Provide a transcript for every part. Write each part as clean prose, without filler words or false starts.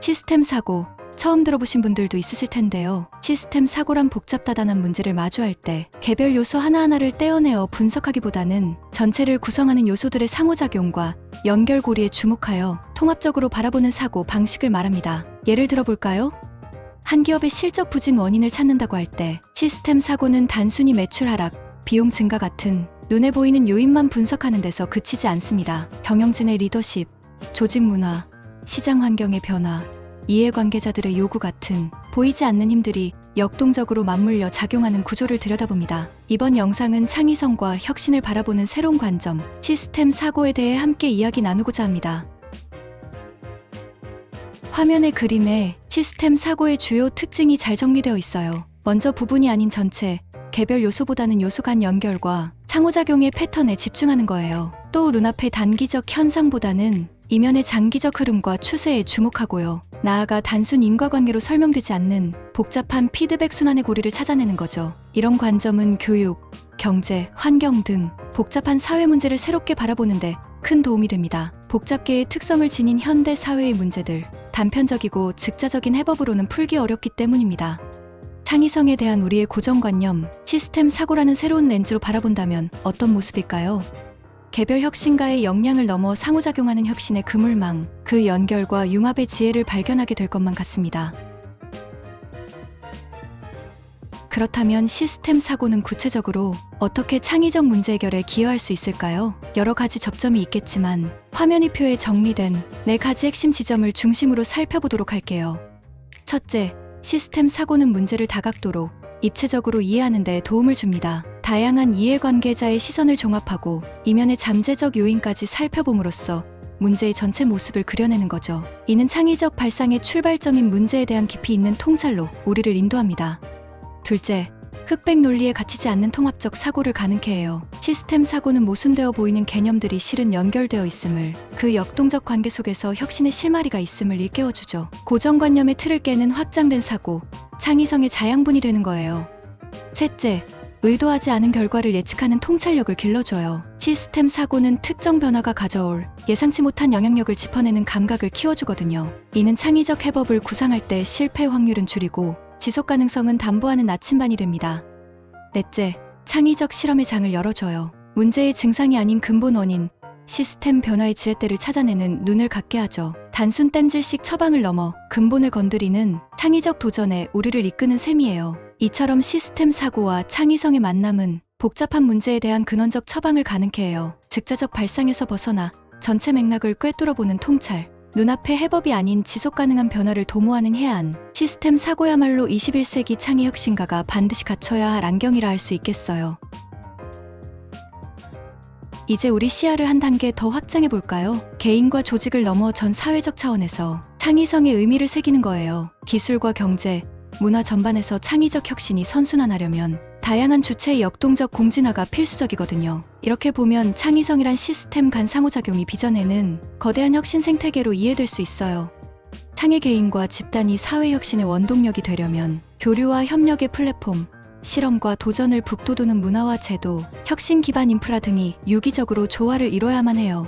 시스템 사고, 처음 들어보신 분들도 있으실 텐데요. 시스템 사고란 복잡다단한 문제를 마주할 때 개별 요소 하나하나를 떼어내어 분석하기보다는 전체를 구성하는 요소들의 상호작용과 연결고리에 주목하여 통합적으로 바라보는 사고 방식을 말합니다. 예를 들어볼까요? 한 기업의 실적 부진 원인을 찾는다고 할 때 시스템 사고는 단순히 매출 하락, 비용 증가 같은 눈에 보이는 요인만 분석하는 데서 그치지 않습니다. 경영진의 리더십, 조직 문화, 시장 환경의 변화, 이해관계자들의 요구 같은 보이지 않는 힘들이 역동적으로 맞물려 작용하는 구조를 들여다봅니다. 이번 영상은 창의성과 혁신을 바라보는 새로운 관점, 시스템 사고에 대해 함께 이야기 나누고자 합니다. 화면의 그림에 시스템 사고의 주요 특징이 잘 정리되어 있어요. 먼저 부분이 아닌 전체, 개별 요소보다는 요소 간 연결과 상호작용의 패턴에 집중하는 거예요. 또 눈앞의 단기적 현상보다는 이면의 장기적 흐름과 추세에 주목하고요. 나아가 단순 인과관계로 설명되지 않는 복잡한 피드백 순환의 고리를 찾아내는 거죠. 이런 관점은 교육, 경제, 환경 등 복잡한 사회 문제를 새롭게 바라보는데 큰 도움이 됩니다. 복잡계의 특성을 지닌 현대 사회의 문제들, 단편적이고 즉자적인 해법으로는 풀기 어렵기 때문입니다. 창의성에 대한 우리의 고정관념, 시스템 사고라는 새로운 렌즈로 바라본다면 어떤 모습일까요? 개별 혁신가의 역량을 넘어 상호작용하는 혁신의 그물망, 그 연결과 융합의 지혜를 발견하게 될 것만 같습니다. 그렇다면 시스템 사고는 구체적으로 어떻게 창의적 문제 해결에 기여할 수 있을까요? 여러 가지 접점이 있겠지만 화면 2표에 정리된 4가지 핵심 지점을 중심으로 살펴보도록 할게요. 첫째, 시스템 사고는 문제를 다각도로, 입체적으로 이해하는 데 도움을 줍니다. 다양한 이해관계자의 시선을 종합하고 이면의 잠재적 요인까지 살펴봄으로써 문제의 전체 모습을 그려내는 거죠. 이는 창의적 발상의 출발점인 문제에 대한 깊이 있는 통찰로 우리를 인도합니다. 둘째, 흑백 논리에 갇히지 않는 통합적 사고를 가능케 해요. 시스템 사고는 모순되어 보이는 개념들이 실은 연결되어 있음을, 그 역동적 관계 속에서 혁신의 실마리가 있음을 일깨워주죠. 고정관념의 틀을 깨는 확장된 사고, 창의성의 자양분이 되는 거예요. 셋째, 의도하지 않은 결과를 예측하는 통찰력을 길러줘요. 시스템 사고는 특정 변화가 가져올 예상치 못한 영향력을 짚어내는 감각을 키워주거든요. 이는 창의적 해법을 구상할 때 실패 확률은 줄이고 지속 가능성은 담보하는 나침반이 됩니다. 넷째, 창의적 실험의 장을 열어줘요. 문제의 증상이 아닌 근본 원인, 시스템 변화의 지렛대를 찾아내는 눈을 갖게 하죠. 단순 땜질식 처방을 넘어 근본을 건드리는 창의적 도전에 우리를 이끄는 셈이에요. 이처럼 시스템 사고와 창의성의 만남은 복잡한 문제에 대한 근원적 처방을 가능케 해요. 즉자적 발상에서 벗어나 전체 맥락을 꿰뚫어보는 통찰, 눈앞의 해법이 아닌 지속가능한 변화를 도모하는 해안, 시스템 사고야말로 21세기 창의 혁신가가 반드시 갖춰야 할 안경이라 할 수 있겠어요. 이제 우리 시야를 한 단계 더 확장해 볼까요? 개인과 조직을 넘어 전 사회적 차원에서 창의성의 의미를 새기는 거예요. 기술과 경제, 문화 전반에서 창의적 혁신이 선순환하려면 다양한 주체의 역동적 공진화가 필수적이거든요. 이렇게 보면 창의성이란 시스템 간 상호작용이 빚어내는 거대한 혁신 생태계로 이해될 수 있어요. 창의 개인과 집단이 사회 혁신의 원동력이 되려면 교류와 협력의 플랫폼, 실험과 도전을 북돋우는 문화와 제도, 혁신 기반 인프라 등이 유기적으로 조화를 이뤄야만 해요.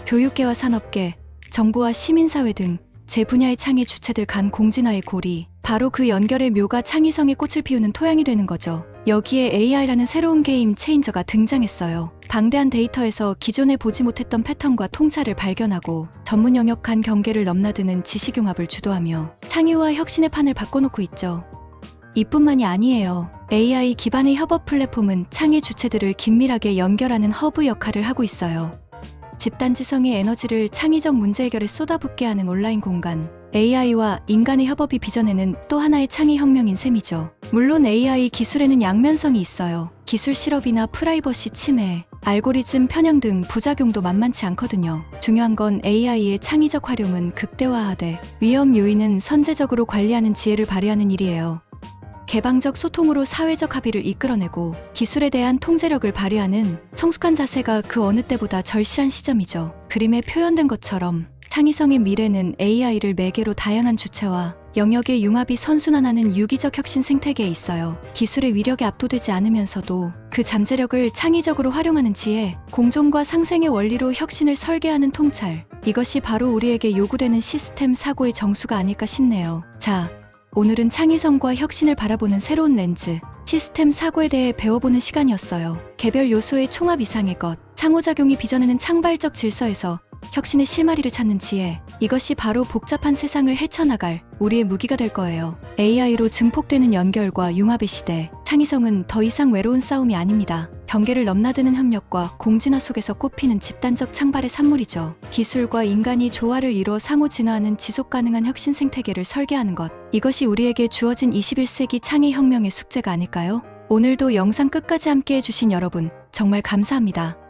교육계와 산업계, 정부와 시민사회 등 제 분야의 창의 주체들 간 공진화의 고리, 바로 그 연결의 묘가 창의성의 꽃을 피우는 토양이 되는 거죠. 여기에 AI라는 새로운 게임 체인저가 등장했어요. 방대한 데이터에서 기존에 보지 못했던 패턴과 통찰을 발견하고 전문 영역 간 경계를 넘나드는 지식융합을 주도하며 창의와 혁신의 판을 바꿔놓고 있죠. 이뿐만이 아니에요. AI 기반의 협업 플랫폼은 창의 주체들을 긴밀하게 연결하는 허브 역할을 하고 있어요. 집단지성의 에너지를 창의적 문제 해결에 쏟아붓게 하는 온라인 공간, AI와 인간의 협업이 빚어내는 또 하나의 창의 혁명인 셈이죠. 물론 AI 기술에는 양면성이 있어요. 기술 실업이나 프라이버시 침해, 알고리즘 편향 등 부작용도 만만치 않거든요. 중요한 건 AI의 창의적 활용은 극대화하되 위험 요인은 선제적으로 관리하는 지혜를 발휘하는 일이에요. 개방적 소통으로 사회적 합의를 이끌어내고 기술에 대한 통제력을 발휘하는 성숙한 자세가 그 어느 때보다 절실한 시점이죠. 그림에 표현된 것처럼 창의성의 미래는 AI를 매개로 다양한 주체와 영역의 융합이 선순환하는 유기적 혁신 생태계에 있어요. 기술의 위력에 압도되지 않으면서도 그 잠재력을 창의적으로 활용하는 지혜, 공존과 상생의 원리로 혁신을 설계하는 통찰. 이것이 바로 우리에게 요구되는 시스템 사고의 정수가 아닐까 싶네요. 자, 오늘은 창의성과 혁신을 바라보는 새로운 렌즈, 시스템 사고에 대해 배워보는 시간이었어요. 개별 요소의 총합 이상의 것, 상호작용이 빚어내는 창발적 질서에서 혁신의 실마리를 찾는 지혜, 이것이 바로 복잡한 세상을 헤쳐나갈 우리의 무기가 될 거예요. AI로 증폭되는 연결과 융합의 시대, 창의성은 더 이상 외로운 싸움이 아닙니다. 경계를 넘나드는 협력과 공진화 속에서 꽃피는 집단적 창발의 산물이죠. 기술과 인간이 조화를 이루어 상호 진화하는 지속가능한 혁신 생태계를 설계하는 것, 이것이 우리에게 주어진 21세기 창의혁명의 숙제가 아닐까요? 오늘도 영상 끝까지 함께 해주신 여러분, 정말 감사합니다.